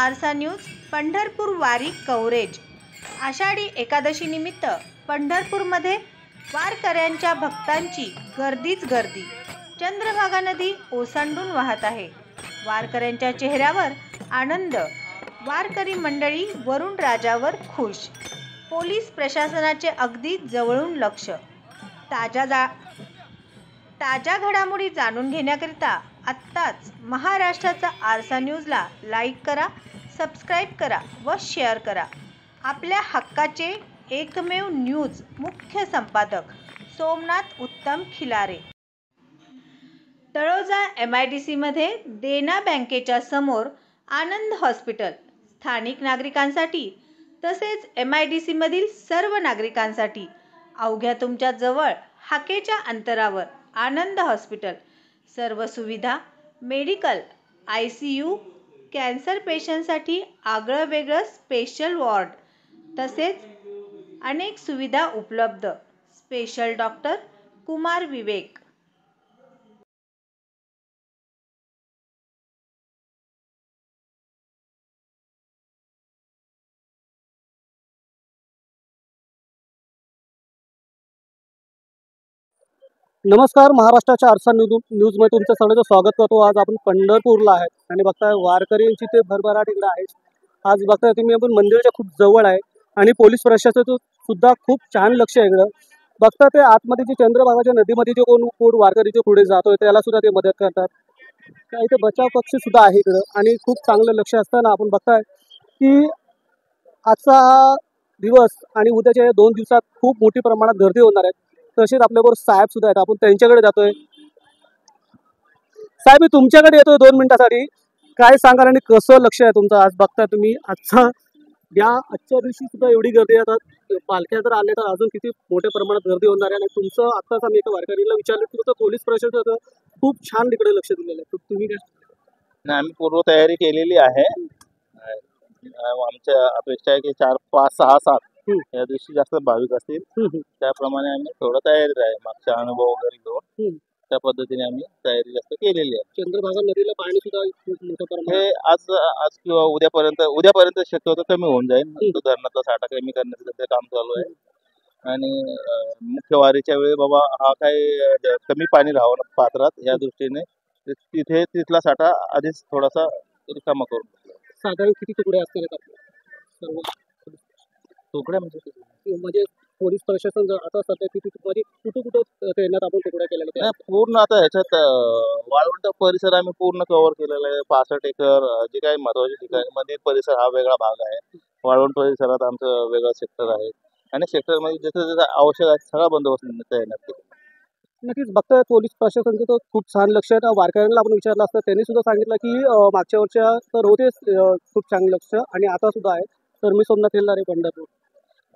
आरसा न्यूज पंढरपूर वारी कव्हरेज। आषाढी एकादशी निमित्त पंढरपूरमध्ये वारकऱ्यांच्या भक्तांची गर्दीच गर्दी। चंद्रभागा नदी ओसंडून वाहत आहे। वारकऱ्यांच्या चेहऱ्यावर आनंद। वारकरी मंडळी वरुण राजावर खुश। पोलीस प्रशासनाचे अगदी जवळून लक्ष। ताज्या घडामोडी जाणून घेण्याकरिता आत्ताच महाराष्ट्राचा आरसा न्यूजला लाईक करा, सबस्क्राईब करा व शेअर करा। आपल्या हक्काचे एकमेव न्यूज मुख्य संपादक सोमनाथ उत्तम खिलारे। तळोजा MIDC मध्ये देना बँकेच्या समोर आनंद हॉस्पिटल स्थानिक नागरिकांसाठी तसेच MIDC मधील सर्व नागरिकांसाठी अवघ्या तुमच्या जवळ हाकेच्या अंतरावर आनंद हॉस्पिटल। सर्व सुविधा मेडिकल, ICU, कॅन्सर पेशंटसाठी आगळं वेगळं स्पेशल वॉर्ड तसेच अनेक सुविधा उपलब्ध। स्पेशल डॉक्टर कुमार विवेक। नमस्कार, महाराष्ट्राच्या आरसा न्यूजमध्ये तुमचं सगळ्यांचं स्वागत करतो। आज आपण पंढरपूरला आहे आणि बघताय वारकऱ्यांची ते भरभराट इकडे आहे। आज बघताय तुम्ही आपण मंदिराच्या खूप जवळ आहे आणि पोलीस प्रशासनाचं सुद्धा खूप छान लक्ष आहे इकडं। बघता ते आतमध्ये जे चंद्रभागाच्या नदीमध्ये जे कोण वारकरी जे पुढे जातोय त्याला सुद्धा ते मदत करतात। काय इथे बचाव पक्ष सुद्धा आहे इकडं आणि खूप चांगलं लक्ष असताना आपण बघताय की आजचा हा दिवस आणि उद्याच्या 2 दिवसात खूप मोठी प्रमाणात गर्दी होणार आहे। तसेच आपल्याबरोबर साहेब सुद्धा आहेत, आपण त्यांच्याकडे जातोय। साहेब, मी तुमच्याकडे येतोय 2 मिनिटासाठी। काय सांगाल आणि कसं लक्ष आहे तुमचं? आज बघताय तुम्ही आजच्या दिवशी सुद्धा एवढी गर्दी येतात। पालख्या जर आल्या तर अजून किती मोठ्या प्रमाणात गर्दी होणार आहे। आणि तुमचं आत्ताच आम्ही एका वारकरीला विचारलं, तुमचं पोलीस प्रशासन खूप छान तिकडे लक्ष दिलेलं आहे, तुम्ही काय? नाही, आम्ही पूर्व तयारी केलेली आहे। आमच्या अपेक्षा आहे की 4, 5, 6, 7 या दिवशी जास्त भाविक असतील, त्याप्रमाणे आम्ही थोडं तयारी आहे। मागचा अनुभव वगैरे घेऊन त्या पद्धतीने आम्ही तयारी जास्त केलेली आहे। चंद्रभागा नदीला पाणी सुद्धा मोठ्या प्रमाणात हे आज किंवा उद्यापर्यंत शक्यतो कमी होऊन जाईल। धरणाचा साठा कमी करण्याचं काम चालू आहे आणि मुख्य वारीच्या वेळी बाबा हा काही कमी पाणी राहावं पात्रात या दृष्टीने तिथला साठा आधीच थोडासा रिकामा करून। साधारण किती तुकडे असणार सर्व तुकड्या म्हणजे पोलीस प्रशासन आता सध्या किती कुठं तैनात आपण तुकड्या केलेल्या आहेत? पूर्ण आता ह्याच्यात वाळवंट परिसर आम्ही पूर्ण कव्हर केलेला आहे। 65 एकर जे काही महत्वाचे ठिकाण मंदिर परिसर हा वेगळा भाग आहे। वाळवंट परिसरात आमचं वेगळं सेक्टर आहे आणि सेक्टरमध्ये जिथं आवश्यक आहे सगळा बंदोबस्त तैनात केला। नक्कीच बघताय पोलीस प्रशासनाचं तर खूप छान लक्ष आहे। वारकऱ्यांना आपण विचारलं असतं त्यांनी सुद्धा सांगितलं की मागच्या वर्षा तर होतेच खूप चांगलं लक्ष आणि आता सुद्धा आहे। तर मी सोमनाथ खिलारे, पंढरपूर,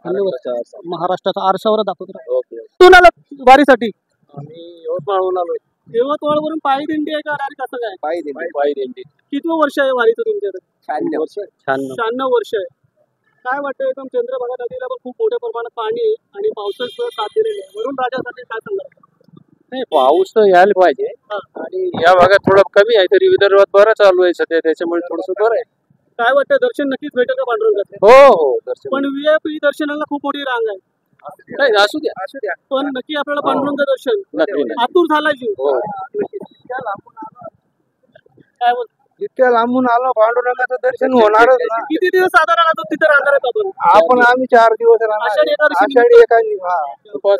महाराष्ट्राचा आरशावर दाखवतो। कुठून आला वारीसाठी? आम्ही यवतमाळहून आलोय। यवतमाळवरून पायी दिंडी आहे का डायरेक्ट कसं काय? पायी दिंडी। किती वर्ष आहे वारीचं तुमच्याकडे? 96 वर्ष आहे। काय वाटतं, एकदम चंद्रभागा नदीला पण खूप मोठ्या प्रमाणात पाणी आहे आणि पावसाचं साथ दिलेलं आहे, वरुण राजासाठी काय सांगणार? नाही, पाऊस तर यायला पाहिजे आणि या भागात थोडं कमी आहे, तरी विदर्भात बरं चालू आहे सध्या, त्याच्यामुळे थोडस बरं आहे। काय वाटतं, दर्शन नक्कीच भेटेल का पांडुरंगाचं? हो दर्शन। पण VIP दर्शनाला खूप मोठी रांग आहे। नाही, असू द्या पण नक्की आपल्याला पांडुरंग दर्शन नक्की। आतुर झाला जीव। काय बोल, इतक्या लांबून आलो, पांडुरंगाचं दर्शन होणारच ना। किती दिवस साधारण आता तिथे राहणार आहेत आम्ही 4 दिवस राहणार। आषाढी आषाढी एकादशी उपास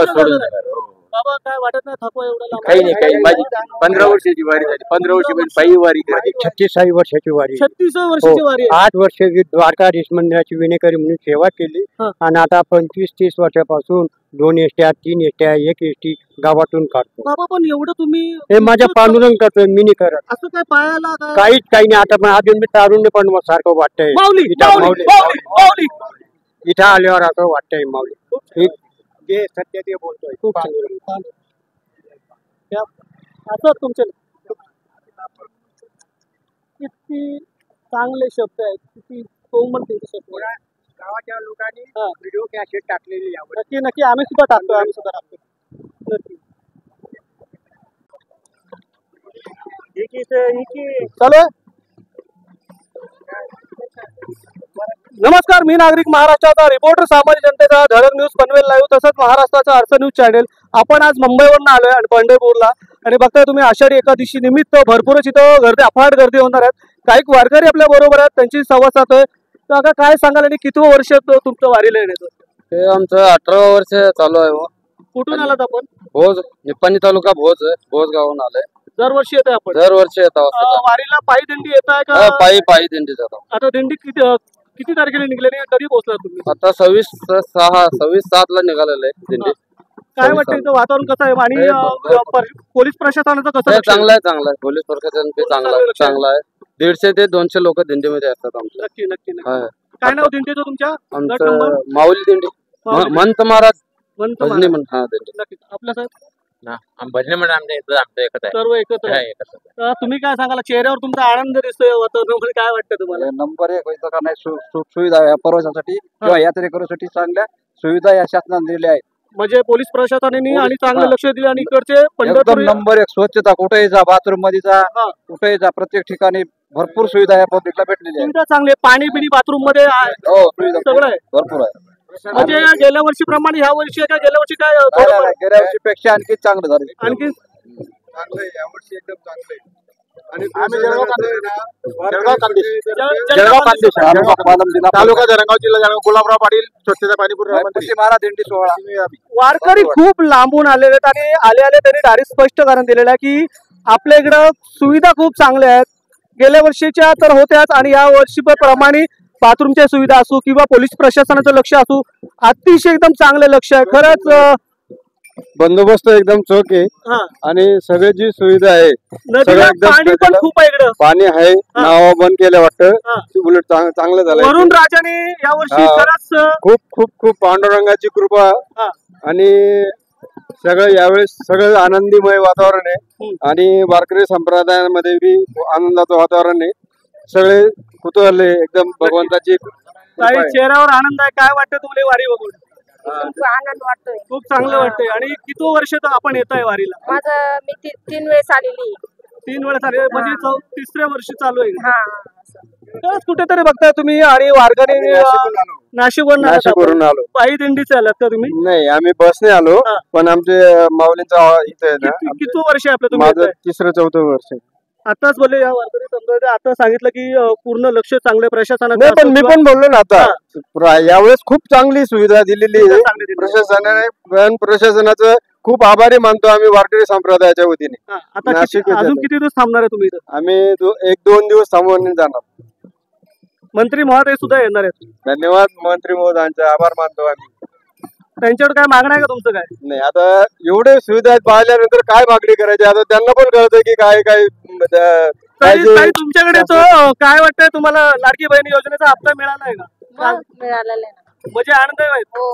सोडून बाबा काय वाटत नाही थकवा एवढा लांब? काही नाही, माझी 15 वर्षाची वारी झाली। 15 वर्षी म्हणजे पायी वारी केली। 36 वर्षाची वारी, 36 वर्षाची वारी। 8 वर्ष द्वारकाधीश मंदिराची विनेकरी म्हणून सेवा केली आणि आता 25-30 वर्षापासून 2 एसट्या, 3 एसट्या, 1 एसटी गावातून काढतो। बाबा पण एवढं तुम्ही हे माझ्या पांडुरंग करतोय, मी नाही करत। असं काय पायाला काही नाही। आता पण अजून मी तारुण्य पण सारखं वाटतंय इथं आल्यावर असं वाटतंय माऊली जे सत्य ते बोलतोय। खूप छान असं तुमचे किती चांगले शब्द आहेत, किती कोमल त्यांचे शब्द। गावाच्या लोकांनी व्हिडिओ कॅसेट टाकलेली आहे। नक्की आम्ही सुद्धा टाकतो, नक्की। चालू नमस्कार, मी नागरिक महाराष्ट्राचा रिपोर्टर सामान्य जनतेचा धडक न्यूज पनवेल लाईव्ह तसंच महाराष्ट्राचा आरसा न्यूज चॅनल. आपण आज मुंबईवरून आलोय आणि पंढरपूरला आणि बघताय तुम्ही आषाढी एकादशी निमित्त भरपूरच इथं गर्दी अफाट गर्दी होणार आहेत. काही वारकरी आपल्या बरोबर आहेत, त्यांची संवाद साधतोय. तर आता काय सांगाल आणि किती वर्ष तुमचं वारीला येण्याचं? हे आमचं 18 वर्ष चालू आहे. कुठून आलात आपण? भोज, निपाणी तालुका भोज गावून आलाय. दरवर्षी येतोय आपण? दरवर्षी येतो. वारीला पायी दिंडी येत आहे का? पायी दिंडी जातो. आता दिंडी किती तारखेला निघाली आणि कधी पोहोचला तुम्ही? आता 26/7 ला निघालेलं आहे दिंडी. काय वाटतं इथं वातावरण कसं आहे आणि पोलीस प्रशासनाचं कसं आहे? चांगलं आहे. पोलीस प्रशासन चांगलं आहे. 150 ते 200 लोक दिंडीमध्ये असतात आमच्या. नक्की. काय नाव दिंडीचं तुमच्या? आमचं माऊली दिंडी, मंत महाराज भजनी दिंडी. आपल्या साहेब भजनी म्हणून आमच्या एकत्र आहे. सर्व एकत्र आहे. तुम्ही काय सांगाल? चेहऱ्यावर तुमचा आनंद दिसतोय वातावरणामध्ये, काय वाटतं तुम्हाला? नंबर 1 व्हायचं का नाही, सुविधा प्रवासासाठी किंवा यात्रेकरूसाठी चांगल्या सुविधा या शासनाने दिल्या आहेत. म्हणजे पोलीस प्रशासनाने आणि चांगलं लक्ष दिले आणि इकडचे एकदम नंबर 1 स्वच्छता. कुठेही जा, बाथरूम मध्ये जा, कुठेही जा, प्रत्येक ठिकाणी भरपूर सुविधा या पब्लिकला भेटलेली आहे. चांगले पाणी बिणी बाथरूम मध्ये सगळं आहे, भरपूर आहे. म्हणजे गेल्या वर्षी प्रमाणे ह्या वर्षी काय? गेल्या वर्षी काय? गेल्या वर्षी पेक्षा आणखी चांगलं झालं. आणखी चांगलं आहे यावर्षी, एकदम चांगलं आहे. आणि तालुका धरणगाव, जिल्हा जळगाव, गुलाबराव पाटील स्वच्छता पाणी महाराज दिंडी सोहळा. वारकरी खूप लांबून आलेले आहेत आणि आले त्यांनी डायरेक्ट स्पष्टीकरण दिलेलं आहे की आपल्या इकडं सुविधा खूप चांगल्या आहेत. गेल्या वर्षीच्या तर होत्याच आणि या वर्षी प्रमाणे बाथरूमच्या सुविधा असो किंवा पोलीस प्रशासनाचं लक्ष असो, अतिशय एकदम चांगलं लक्ष आहे. खरंच बंदोबस्त एकदम चोख आहे आणि सगळी जी सुविधा आहे पाणी पण खूप आहे इकडं. पाणी आहे. नाव बंद केलं वाटतं, उलट चांगलं झालं. वरून राजाने यावर्षी खरंच खूप खूप खूप पांडुरंगाची कृपा आणि सगळं यावेळेस सगळं आनंदीमय वातावरण आहे आणि वारकरी संप्रदायामध्ये बी आनंदाचं वातावरण आहे. सगळे कुतूहल आहे एकदम. भगवंताची चेहऱ्यावर आनंद आहे. काय वाटतं तुम्हाला वारी बघून? आनंद वाटतोय, खूप चांगलं वाटतंय. आणि किती वर्ष आपण येत आहे वारीला? माझं मी 3 वेळेस आलेली. 3 वेळेस आले म्हणजे 3ऱ्या वर्षी चालू आहे. तरच कुठेतरी बघताय तुम्ही आणि वारकरी नाशिकवरून आलो. पायी दिंडीचे आलात का तुम्ही? नाही, आम्ही बसने आलो, पण आमचे माऊलींचा इथे किती वर्ष आहे आपलं? माझं 3-4 वर्ष. आताच बोलले या वारकरी संप्रदाय आता सांगितलं की पूर्ण लक्ष चांगल्या प्रशासनाचं. नाही, पण मी पण बोललो ना आता यावेळेस खूप चांगली सुविधा दिलेली आहे प्रशासनाने. पण प्रशासनाचं खूप आभारी मानतो आम्ही वारकरी संप्रदायाच्या वतीने. आता अजून किती दिवस थांबणार आहे तुम्ही? आम्ही 1-2 दिवस थांबवून जाणार. मंत्री महोदय सुद्धा येणार आहेत. धन्यवाद मंत्री महोदयांचे आभार मानतो आम्ही. त्यांच्याकडे काय मागणं आहे का तुमचं? काय नाही, आता एवढे सुविधा पाहिल्यानंतर काय मागणी करायची? आता त्यांना पण कळतं की काय तुमच्याकडे काय वाटतंय तुम्हाला? लाडकी बहीण योजनेचा हप्ता मिळालाय का? मिळालेला आहे. म्हणजे आनंद आहे. हो,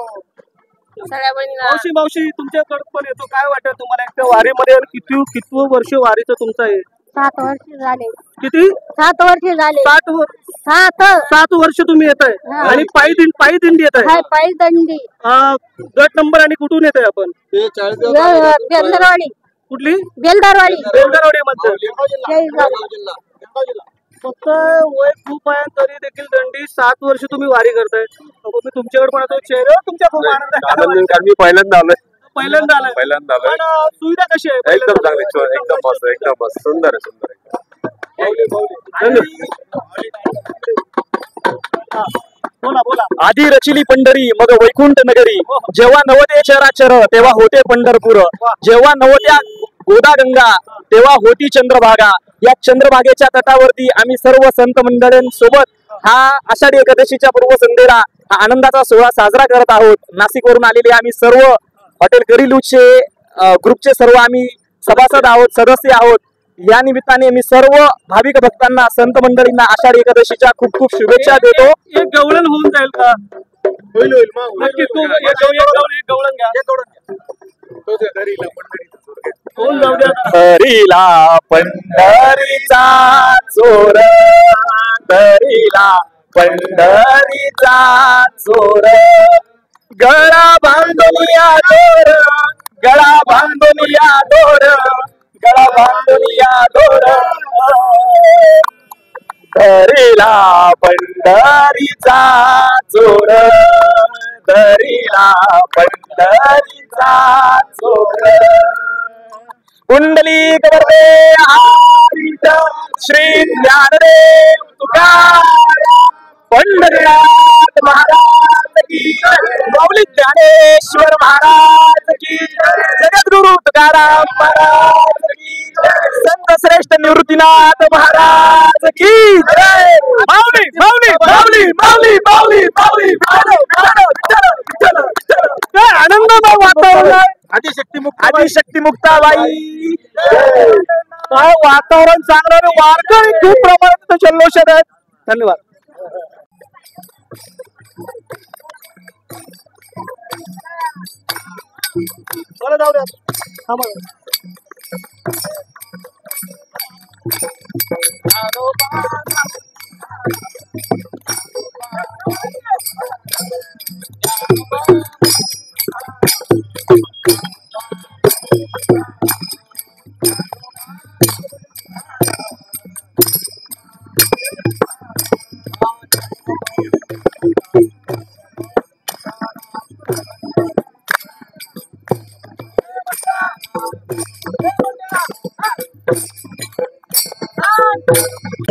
सगळ्या बहिणीला. मावशी तुमच्याकडे पण येतो. काय वाटतं तुम्हाला एकट्या वारीमध्ये? किती वर्ष वारीचं तुमचं आहे? 7 वर्ष झाले. किती? 7 वर्ष झाले. 7 वर्ष तुम्ही येत आहे आणि पायी दिंडी येत आहे? पायी दिंडी. गट नंबर आणि कुठून येत आहे आपण? बेलदारवाडी. कुठली? बेलदारवाडी मध्ये. फक्त वय खूप आहे तरी देखील दिंडी 7 वर्ष तुम्ही वारी करताय. मी तुमच्याकडे पण आता चेहऱ्यावर तुमच्या खूप आनंद आहे. मी पहिल्यांदा आलोय. पहिल्यांदा आलोय. सुविधा कशी आहे? एकदम चांगली, एकदम मस्त, एकदम मस्त, सुंदर आहे. बोला. आधी रचिली पंढरी मग वैकुंठ नगरी. जेव्हा नवते चराचर तेव्हा होते पंढरपूर. जेव्हा नवत्या गोदा गंगा तेव्हा होती चंद्रभागा. या चंद्रभागेच्या तटावरती आम्ही सर्व संत मंडळींसोबत हा आषाढी एकादशीच्या पूर्वसंध्येला हा आनंदाचा सोहळा साजरा करत आहोत. नाशिकवरून आलेले आम्ही सर्व हॉटेल करिलूचे ग्रुपचे सर्व आम्ही सभासद आहोत, सदस्य आहोत. या निमित्ताने मी सर्व भाविक भक्तांना, संत मंडळींना आषाढी एकादशीच्या खूप खूप शुभेच्छा देतो. एक गवळण होऊन जाईल का? होईल. नक्कीच गवळण घ्या. होऊन जाऊ द्या. हरीला पंढरीचा चोर, हरीला पंढरीचा चोर. गळा बांधून या दोर, गळा बांधून या दोर, गळा बांधून या दोर. दरीला पंढरीचा चोर, दरीला पंढरीचा चोर. कुंडली करते आदित श्री ज्ञानदेव तुकाराम, पंढरीनाथ महाराज की जय, माऊली ज्ञानेश्वर महाराज की जय, जगद्गुरु तुकाराम महाराज की जय, संत श्रेष्ठ निवृत्तीनाथ महाराज की जय. माऊली माऊली माऊली माऊली माऊली माऊली काय आनंदमय वातावरण आहे. आदिशक्ती मुक्ताबाई, काय वातावरण चांगलं आहे. वारकरी खूप प्रमाणात जल्लोषात आहेत. धन्यवाद. चला जाऊ द्या.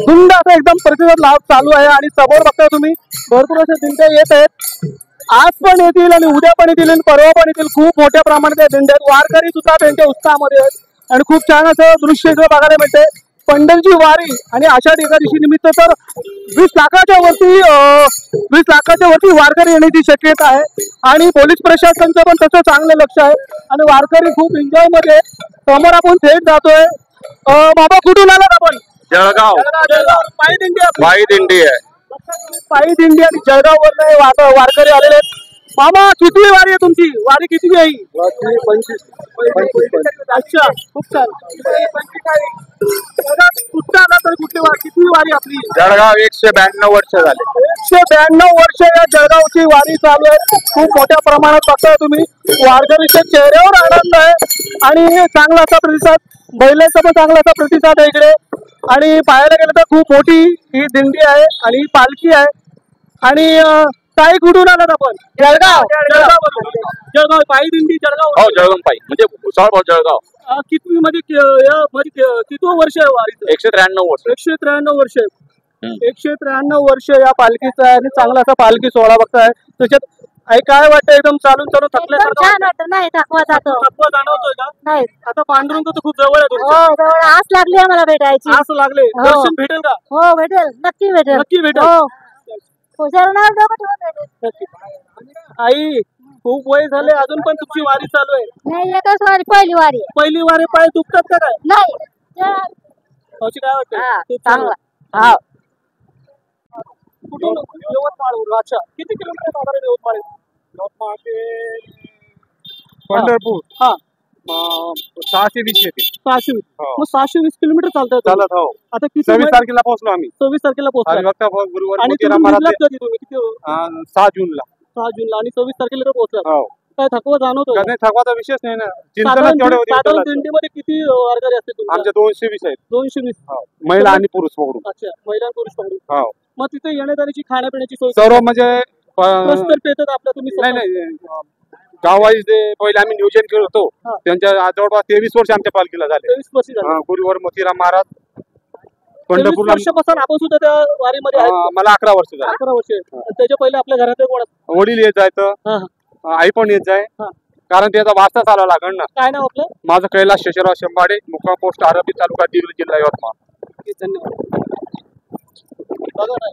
धुंद असं एकदम प्रतिसाद लाभ चालू आहे आणि समोर बघता तुम्ही भरपूर अशा दिंड्या येत आहेत. आज पण येतील आणि उद्या पण येतील आणि परवा पण येतील. खूप मोठ्या प्रमाणात या दिंड्या आहेत. वारकरी सुद्धा त्यांच्या उत्साहामध्ये आहेत आणि खूप छान असं दृश्य इकडे बघायला मिळते. पंढरीची वारी आणि आषाढी एकादशी निमित्त तर 20 लाखाच्या वरती वारकरी येण्याची शक्यता आहे आणि पोलीस प्रशासनाचं पण तसं चांगलं लक्ष आहे आणि वारकरी खूप एन्जॉय मध्ये. समोर आपण थेट जातोय. बाबा कुठून आलात आपण? जळगाव. पायी दिंडी आपली. पायी दिंडी आहे. पायी दिंडी आणि जळगाव वरनं वारकरी आलेले आहेत. मामा किती वारी आहे तुमची? वारी किती आहे? 25. अच्छा, खूप छान. कुठं आला तर कुठली वारी? किती वारी आपली? जळगाव 192 वर्ष झाले. 192 वर्ष या जळगावची वारी चालू आहे. खूप मोठ्या प्रमाणात बघताय तुम्ही. वारकरीच्या चेहऱ्यावर आनंद आहे आणि चांगला असा प्रतिसाद, महिलांचा पण चांगला असा प्रतिसाद आहे इकडे. आणि पाहायला गेलं तर खूप मोठी ही दिंडी आहे आणि ही पालखी आहे. आणि काही कुठून आलात आपण? जळगाव पायी दिंडी जळगाव. हो, जळगाव पायी म्हणजे भुसावळ जळगाव. किती म्हणजे किती वर्ष आहे वारीचं? 193 वर्ष. 193 वर्ष आहे. 193 वर्ष या पालखीचं आहे आणि चांगला असा पालखी सोहळा बघताय. त्याच्यात काय वाटतं? एकदम चालून थकल्यासारखं छान वाटत नाही, थकवा जातो. थकवा जाणवतोय का? नाही. आता पांडुरंग तर खूप जवळ आहे हो, तुमच्या. जवळ आस लागली आम्हाला भेटायची. असं लागले. हो. दर्शन भेटेल का? हो, भेटेल, नक्की भेटेल. नक्की भेटेल. हो, हुशारनावर डोकं ठेवून भेटेल. आई खूप वय झाले, अजून पण तुमची वारी चालू आहे? नाही, एकच वारी, पहिली वारी आहे. पहिली वारी. पाय दुखतात का काय? नाही. अशी काय हा, वाटतं? चांगला. हा. कुठून? यवतमाळ. अच्छा, किती किलोमीटर साधारण यवतमाळ? यवतमाळ ते पंढरपूर. हा, 620 येते. 620. हो. मग 620 किलोमीटर चालतात. चालत. हो, आता किती 26 तारखेला पोहोचलो आम्ही. 26 तारखेला पोहोचला. आणि बघता गुरुवार आणि मोतीराम तुम्ही महाराज निघलात कधी तुम्ही? किती? 6 जूनला. 6 जूनला आणि 26 तारखेला पोहोचला. हो, काय थकवा जाणवतो? कधी थकवाचा विषयच नाही ना. चिंतनच साधारण तेवढे होते साधारण विठ्ठलाचं. दिंडीमध्ये किती वारकरी असते तुमच्या? आमच्या 220 आहेत. 220. हो, महिला आणि पुरुष पकडून. अच्छा, महिला पुरुष पकडून. हो, मग तिथे येण्याजाण्याची खाण्यापिण्याची सोय सर्व म्हणजे प्रस्तर पेतात आपल्या तुम्ही नाही गाववाईज जे पहिले आम्ही नियोजन केलं होतो. हा. त्यांच्या जवळपास 23 वर्ष आमच्या पालखीला झाले. 23 वर्ष झाली. गुरुवार मोतीराम महाराज 23 पंढरपूरला. वर्षापासून आपण सुद्धा त्या वारीमध्ये आहेत. मला 11 वर्ष झाले. 11 वर्ष. त्याच्या पहिले आपल्या घरातले कोण असतात? वडील येत जायचं, हा, हा. आई पण येत जाय. हा. कारण त्याचा वास्ता चालावा लागण ना. काय नाव आपलं? माझं कैलास शेषराव शंभाडे, मुक्काम पोस्ट आरबी, तालुका दिवली, जिल्हा यवतमाळ. धन्यवाद. बघा ना.